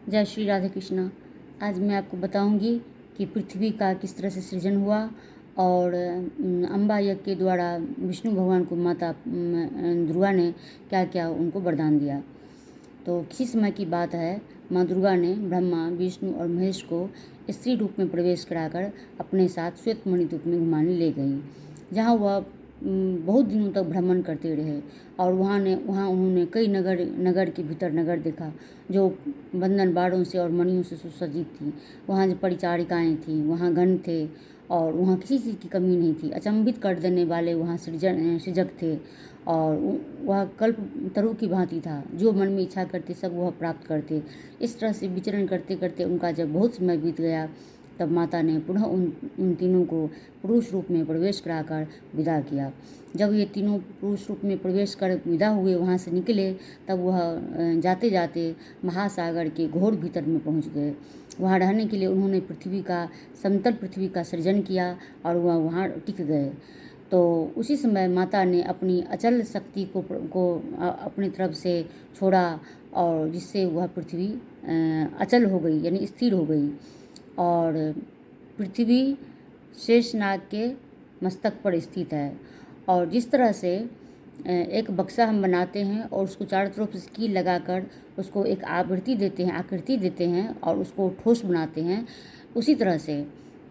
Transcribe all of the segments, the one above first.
जय श्री राधे कृष्णा। आज मैं आपको बताऊंगी कि पृथ्वी का किस तरह से सृजन हुआ और अम्बा यज्ञ के द्वारा विष्णु भगवान को माता दुर्गा ने क्या क्या उनको वरदान दिया। तो किसी समय की बात है, माँ दुर्गा ने ब्रह्मा, विष्णु और महेश को स्त्री रूप में प्रवेश कराकर अपने साथ श्वेत मणिद्वीप में घुमाने ले गई, जहाँ वह बहुत दिनों तक भ्रमण करते रहे। और वहाँ उन्होंने कई नगर के भीतर नगर देखा जो बंधन बाड़ों से और मणियों से सुसज्जित थी। वहाँ जो परिचारिकाएँ थीं, वहाँ गण थे और वहाँ किसी चीज़ की कमी नहीं थी। अचंभित कर देने वाले वहाँ सृजक थे और वह कल्प तरु की भांति था, जो मन में इच्छा करते सब वह प्राप्त करते। इस तरह से विचरण करते करते उनका जब बहुत समय बीत गया, तब माता ने पुनः उन तीनों को पुरुष रूप में प्रवेश कराकर विदा किया। जब ये तीनों पुरुष रूप में प्रवेश कर विदा हुए, वहाँ से निकले, तब वह जाते जाते महासागर के घोर भीतर में पहुँच गए। वहाँ रहने के लिए उन्होंने समतल पृथ्वी का सृजन किया और वह वहाँ टिक गए। तो उसी समय माता ने अपनी अचल शक्ति को अपनी तरफ से छोड़ा और जिससे वह पृथ्वी अचल हो गई, यानी स्थिर हो गई। और पृथ्वी शेषनाग के मस्तक पर स्थित है। और जिस तरह से एक बक्सा हम बनाते हैं और उसको चारों तरफ से कील लगाकर उसको एक आकृति देते हैं और उसको ठोस बनाते हैं, उसी तरह से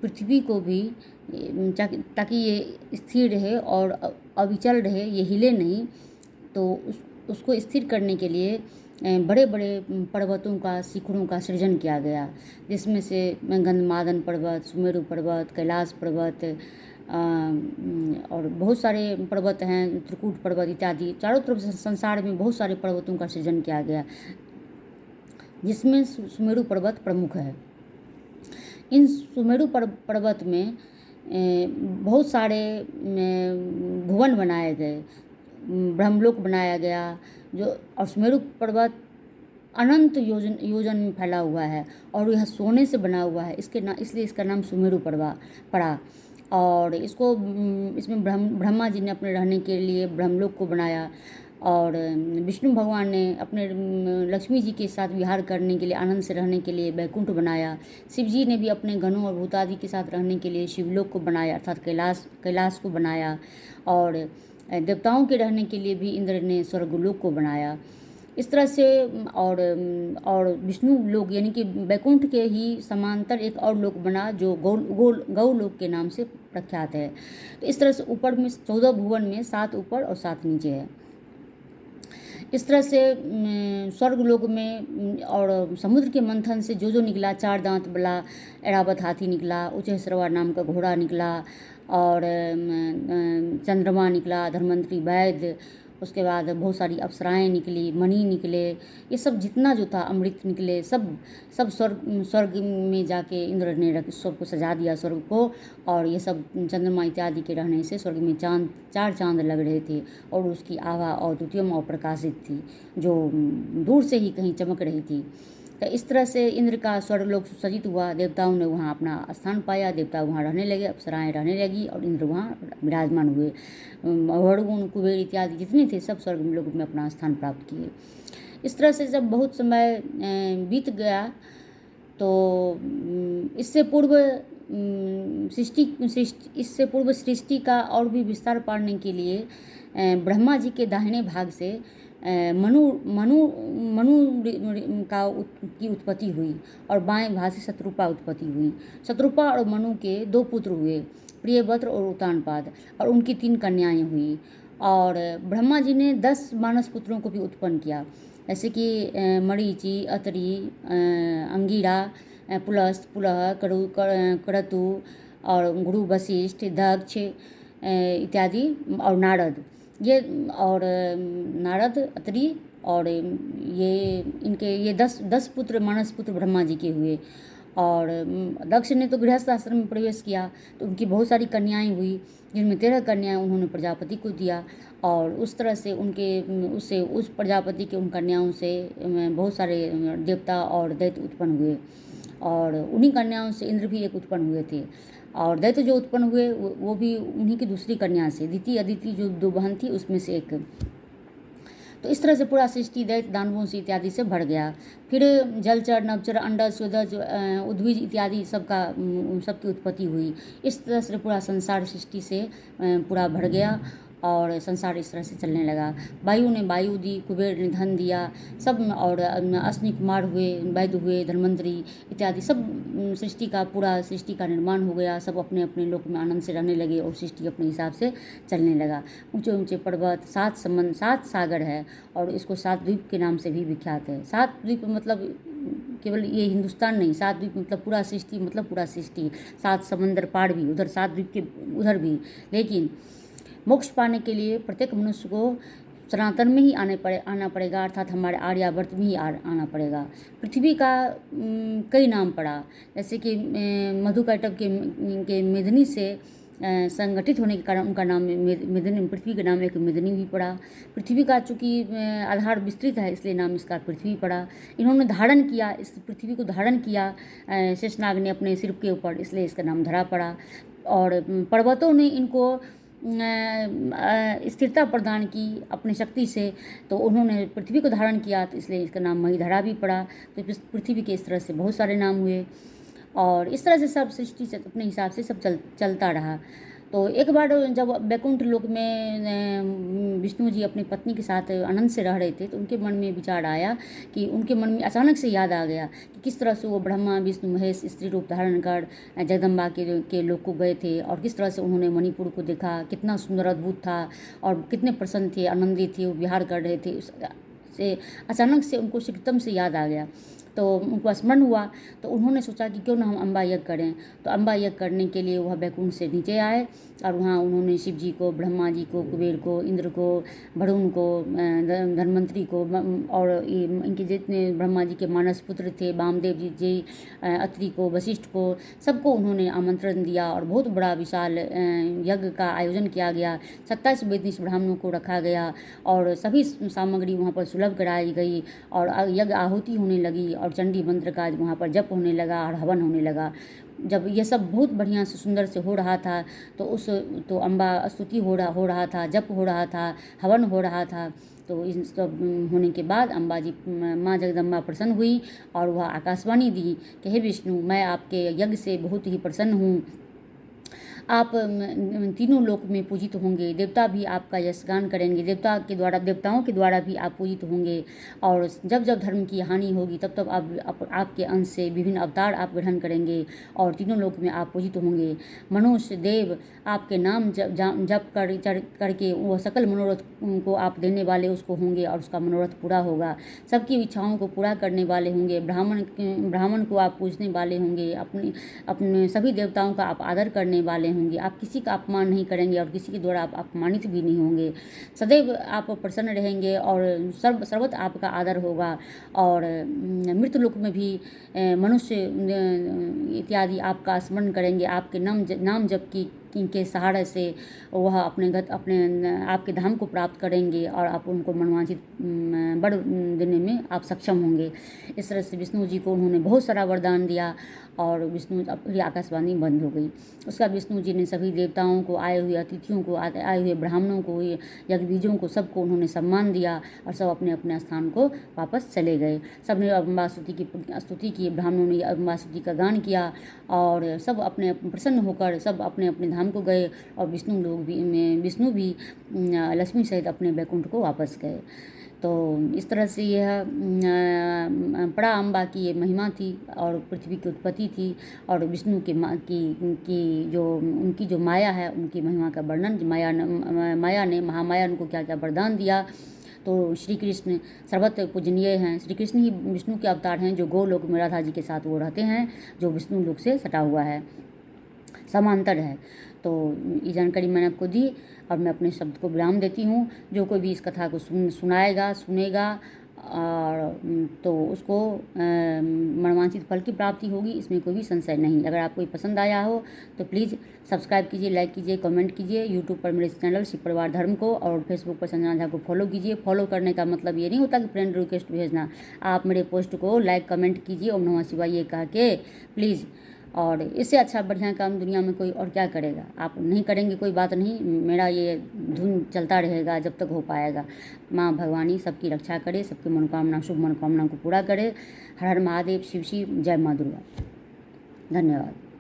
पृथ्वी को भी ताकि ये स्थिर रहे और अविचल रहे, ये हिले नहीं, तो उसको स्थिर करने के लिए बड़े बड़े पर्वतों का, शिखरों का सृजन किया गया, जिसमें से गंधमादन पर्वत, सुमेरु पर्वत, कैलाश पर्वत और बहुत सारे पर्वत हैं, त्रिकूट पर्वत इत्यादि। चारों तरफ से संसार में बहुत सारे पर्वतों का सृजन किया गया, जिसमें सुमेरु पर्वत प्रमुख है। इन सुमेरु पर्वत में बहुत सारे भुवन बनाए गए, ब्रह्मलोक बनाया गया, और सुमेरु पर्वत अनंत योजन में फैला हुआ है और यह सोने से बना हुआ है, इसलिए इसका नाम सुमेरु पड़ा। और इसमें ब्रह्मा जी ने अपने रहने के लिए ब्रह्मलोक को बनाया और विष्णु भगवान ने अपने लक्ष्मी जी के साथ विहार करने के लिए, आनंद से रहने के लिए बैकुंठ बनाया। शिव जी ने भी अपने गणों और भूतादि के साथ रहने के लिए शिवलोक को बनाया, अर्थात कैलाश को बनाया। और देवताओं के रहने के लिए भी इंद्र ने स्वर्गलोक को बनाया। इस तरह से और विष्णु लोक यानी कि बैकुंठ के ही समांतर एक और लोक बना जो गौ लोक के नाम से प्रख्यात है। तो इस तरह से ऊपर में 14 भुवन में 7 ऊपर और 7 नीचे है। इस तरह से स्वर्ग लोक में और समुद्र के मंथन से जो निकला, 4 दांत वाला ऐरावत हाथी निकला, उच्चैःश्रवा नाम का घोड़ा निकला और चंद्रमा निकला, धर्मंत्री वैद्य, उसके बाद बहुत सारी अप्सराएं निकली, मणि निकले, ये सब जितना जो था, अमृत निकले, सब स्वर्ग में जाके इंद्र ने सबको सजा दिया स्वर्ग को। और ये सब चंद्रमा इत्यादि के रहने से स्वर्ग में 4 चांद लग रहे थे और उसकी आभा अद्वितीय और प्रकाशित थी, जो दूर से ही कहीं चमक रही थी। तो इस तरह से इंद्र का स्वर्गलोक सुसज्जित हुआ। देवताओं ने वहाँ अपना स्थान पाया, देवता वहाँ रहने लगे, अप्सराएं रहने लगी और इंद्र वहाँ विराजमान हुए। वर्णगुण, कुबेर इत्यादि जितने थे सब स्वर्गलोक में अपना स्थान प्राप्त किए। इस तरह से जब बहुत समय बीत गया, तो इससे पूर्व सृष्टि का और भी विस्तार पाने के लिए ब्रह्मा जी के दाहिने भाग से मनु की उत्पत्ति हुई और बाएं भाग से शत्रुपा उत्पत्ति हुई। शत्रुपा और मनु के 2 पुत्र हुए, प्रियव्रत और उत्तानपाद, और उनकी 3 कन्याएं हुई। और ब्रह्मा जी ने 10 मानस पुत्रों को भी उत्पन्न किया, जैसे कि मरीचि, अतरी, अंगिरा, पुलस्त, पुलह, क्रतु और गुरु वशिष्ठ, दक्ष इत्यादि, और नारद। नारद, अत्रि और ये 10 पुत्र, मानस पुत्र ब्रह्मा जी के हुए। और दक्ष ने तो गृहस्थ आश्रम में प्रवेश किया, तो उनकी बहुत सारी कन्याएं हुई, जिनमें 13 कन्याएं उन्होंने प्रजापति को दिया। और उस तरह से उस प्रजापति के उन कन्याओं से बहुत सारे देवता और दैत्य उत्पन्न हुए। और उन्हीं कन्याओं से इंद्र भी एक उत्पन्न हुए थे। और दैत्य जो उत्पन्न हुए वो भी उन्हीं की दूसरी कन्या से, दिति अदिति जो 2 बहन थी उसमें से एक। तो इस तरह से पूरा सृष्टि दैत्य दानवों से इत्यादि से भर गया। फिर जलचर नवचर अंडज स्वदज उद्भिज इत्यादि सबकी उत्पत्ति हुई। इस तरह से पूरा संसार सृष्टि से पूरा भर गया और संसार इस तरह से चलने लगा। वायु ने वायु दी, कुबेर ने धन दिया, सब और अश्विनी कुमार हुए, वैद्य हुए, धन्वंतरी इत्यादि सब सृष्टि का पूरा सृष्टि का निर्माण हो गया। सब अपने अपने लोक में आनंद से रहने लगे और सृष्टि अपने हिसाब से चलने लगा। ऊंचे ऊंचे पर्वत, 7 समंदर, 7 सागर है और इसको 7 द्वीप के नाम से भी विख्यात है। 7 द्वीप मतलब केवल ये हिंदुस्तान नहीं, 7 द्वीप मतलब पूरा सृष्टि, मतलब पूरा सृष्टि। 7 समंदर पार भी, उधर 7 द्वीप के उधर भी। लेकिन मोक्ष पाने के लिए प्रत्येक मनुष्य को सनातन में ही आना पड़ेगा, अर्थात हमारे आर्यावर्त में ही आना पड़ेगा। पृथ्वी का कई नाम पड़ा, जैसे कि मधुकैटभ के मेदिनी से संगठित होने के कारण उनका नाम मेदिनी, पृथ्वी का नाम एक मेदिनी भी पड़ा। पृथ्वी का चूँकि आधार विस्तृत है इसलिए नाम इसका पृथ्वी पड़ा। इन्होंने धारण किया, इस पृथ्वी को धारण किया शेषनाग ने अपने सिर के ऊपर, इसलिए इसका नाम धरा पड़ा। और पर्वतों ने इनको स्थिरता प्रदान की अपनी शक्ति से, तो उन्होंने पृथ्वी को धारण किया, तो इसलिए इसका नाम महीधरा भी पड़ा। तो पृथ्वी के इस तरह से बहुत सारे नाम हुए और इस तरह से सब सृष्टि से अपने हिसाब से सब चलता रहा। तो एक बार जब वैकुंठ लोक में विष्णु जी अपनी पत्नी के साथ आनंद से रह रहे थे, तो उनके मन में विचार आया कि उनके मन में अचानक से याद आ गया कि किस तरह से वो ब्रह्मा विष्णु महेश स्त्री रूप धारण कर जगदम्बा के लोक को गए थे और किस तरह से उन्होंने मणिपुर को देखा, कितना सुंदर अद्भुत था और कितने प्रसन्न थे, आनंदित थे, वो विहार कर रहे थे। से अचानक से उनको शीघ्रतम से याद आ गया, तो उनको स्मरण हुआ। तो उन्होंने सोचा कि क्यों ना हम अम्बा यज्ञ करें। तो अम्बा यज्ञ करने के लिए वह बैकुंठ से नीचे आए और वहाँ उन्होंने शिव जी को, ब्रह्मा जी को, कुबेर को, इंद्र को, वरुण को, धन्वंतरी को और इनके जितने ब्रह्मा जी के मानस पुत्र थे, वामदेव जी, अत्रि को, वशिष्ठ को, सबको उन्होंने आमंत्रण दिया और बहुत बड़ा विशाल यज्ञ का आयोजन किया गया। 27 वेदनिष्ठ ब्राह्मणों को रखा गया और सभी सामग्री वहाँ पर सुलभ कराई गई और यज्ञ आहुति होने लगी और चंडी मंत्र का वहाँ पर जप होने लगा और हवन होने लगा। जब ये सब बहुत बढ़िया से सुंदर से हो रहा था, तो अम्बा स्तुति हो रहा था, जप हो रहा था, हवन हो रहा था। तो इन सब होने के बाद अम्बा जी, माँ जगदम्बा प्रसन्न हुई और वह आकाशवाणी दी कि हे विष्णु, मैं आपके यज्ञ से बहुत ही प्रसन्न हूँ। आप तीनों लोक में पूजित होंगे, देवता भी आपका यशगान करेंगे, देवताओं के द्वारा भी आप पूजित होंगे और जब जब धर्म की हानि होगी तब तब आपके अंश से विभिन्न अवतार आप ग्रहण करेंगे और तीनों लोक में आप पूजित होंगे। मनुष्य देव आपके नाम जप करके वह सकल मनोरथ को आप देने वाले उसको होंगे और उसका मनोरथ पूरा होगा। सबकी इच्छाओं को पूरा करने वाले होंगे। ब्राह्मण को आप पूजने वाले होंगे, अपने सभी देवताओं का आप आदर करने वाले होंगे। आप किसी का अपमान नहीं करेंगे और किसी के द्वारा आप अपमानित भी नहीं होंगे। सदैव आप प्रसन्न रहेंगे और सर्वत्र आपका आदर होगा और मृत लोक में भी मनुष्य इत्यादि आपका स्मरण करेंगे। आपके नाम जप के सहारे से वह अपने आपके धाम को प्राप्त करेंगे और आप उनको मनोवांछित वर देने में आप सक्षम होंगे। इस तरह से विष्णु जी को उन्होंने बहुत सारा वरदान दिया और विष्णु आकाशवाणी बंद हो गई। उसका विष्णु जी ने सभी देवताओं को, आए हुए अतिथियों को, आए हुए ब्राह्मणों को, यज्ञबीजों को, सबको उन्होंने सम्मान दिया और सब अपने अपने स्थान को वापस चले गए। सब ने अम्बा स्तुति की, ब्राह्मणों ने अम्बा स्तुति का गान किया और सब अपने प्रसन्न होकर सब अपने अपने धाम को गए और विष्णु भी लक्ष्मी सहित अपने बैकुंठ को वापस गए। तो इस तरह से यह पड़ा अम्बा की ये महिमा थी और पृथ्वी की उत्पत्ति थी और विष्णु उनकी जो माया है, उनकी महिमा का वर्णन, महामाया उनको क्या क्या वरदान दिया। तो श्री कृष्ण सर्वत्र पूजनीय हैं। श्री कृष्ण ही विष्णु के अवतार हैं जो गोलोक में राधा जी के साथ वो रहते हैं, जो विष्णु लोक से सटा हुआ है, समांतर है। तो ये जानकारी मैंने आपको दी और मैं अपने शब्द को विराम देती हूँ। जो कोई भी इस कथा को सुनेगा और तो उसको मनोवांछित फल की प्राप्ति होगी, इसमें कोई भी संशय नहीं। अगर आपको पसंद आया हो तो प्लीज़ सब्सक्राइब कीजिए, लाइक कीजिए, कमेंट कीजिए। यूट्यूब पर मेरे चैनल शिव परिवार धर्म को और फेसबुक पर संजना झा को फॉलो कीजिए। फॉलो करने का मतलब ये नहीं होता कि फ्रेंड रिक्वेस्ट भेजना। आप मेरे पोस्ट को लाइक कमेंट कीजिए, ओम नमः शिवाय ये कह के प्लीज़ और इससे अच्छा बढ़िया काम दुनिया में कोई और क्या करेगा। आप नहीं करेंगे कोई बात नहीं, मेरा ये धुन चलता रहेगा जब तक हो पाएगा। माँ भगवानी सबकी रक्षा करे, सबकी मनोकामना शुभ मनोकामना को पूरा करे। हर हर महादेव, शिव शिव, जय माँ दुर्गा। धन्यवाद।